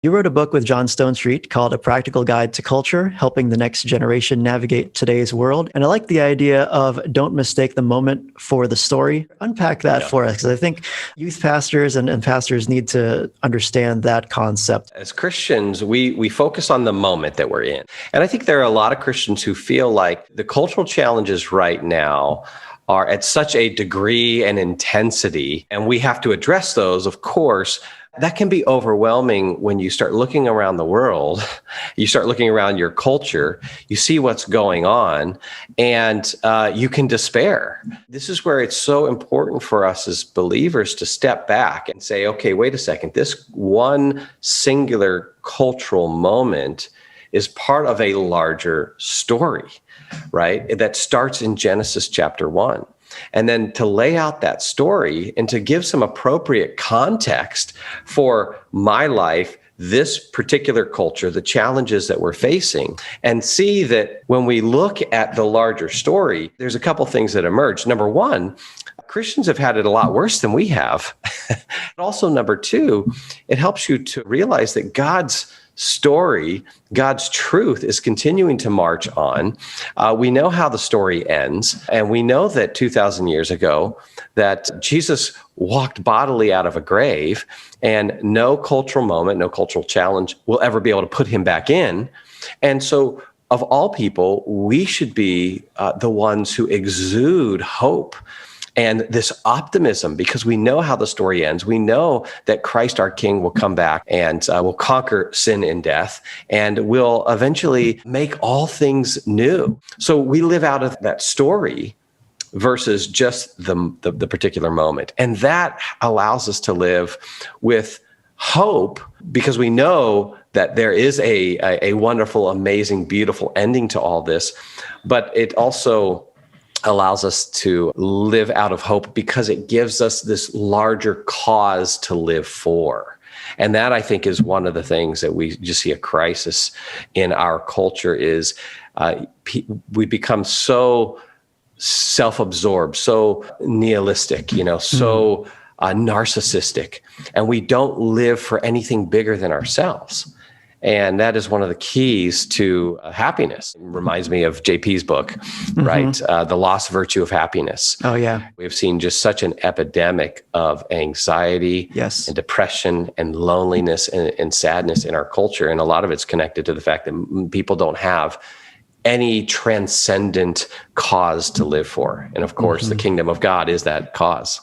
You wrote a book with John Stonestreet called A Practical Guide to Culture, helping the next generation navigate today's world. And I like the idea of don't mistake the moment for the story. Unpack that for us, because I think youth pastors and pastors need to understand that concept. As Christians, we focus on the moment that we're in. And I think there are a lot of Christians who feel like the cultural challenges right now are at such a degree and intensity, and we have to address those, of course. That can be overwhelming when you start looking around the world, you start looking around your culture, you see what's going on, and you can despair. This is where it's so important for us as believers to step back and say, okay, wait a second, this one singular cultural moment is part of a larger story, right? That starts in Genesis chapter 1. And then to lay out that story and to give some appropriate context for my life, this particular culture, the challenges that we're facing, and see that when we look at the larger story, there's a couple things that emerge. Number one, Christians have had it a lot worse than we have. Also, number two, it helps you to realize that God's story, God's truth is continuing to march on. We know how the story ends, and we know that 2,000 years ago that Jesus walked bodily out of a grave, and no cultural moment, no cultural challenge will ever be able to put him back in. And so of all people, we should be the ones who exude hope and this optimism, because we know how the story ends. We know that Christ, our King, will come back and will conquer sin and death and will eventually make all things new. So we live out of that story versus just the particular moment. And that allows us to live with hope, because we know that there is a wonderful, amazing, beautiful ending to all this. But it also allows us to live out of hope because it gives us this larger cause to live for. And that, I think, is one of the things that we just see a crisis in our culture is we become so self-absorbed, so nihilistic, so narcissistic, and we don't live for anything bigger than ourselves. And that is one of the keys to happiness. It reminds me of JP's book, right? The Lost Virtue of Happiness. Oh, yeah. We've seen just such an epidemic of anxiety and depression and loneliness and sadness in our culture. And a lot of it's connected to the fact that people don't have any transcendent cause to live for. And of course, the kingdom of God is that cause.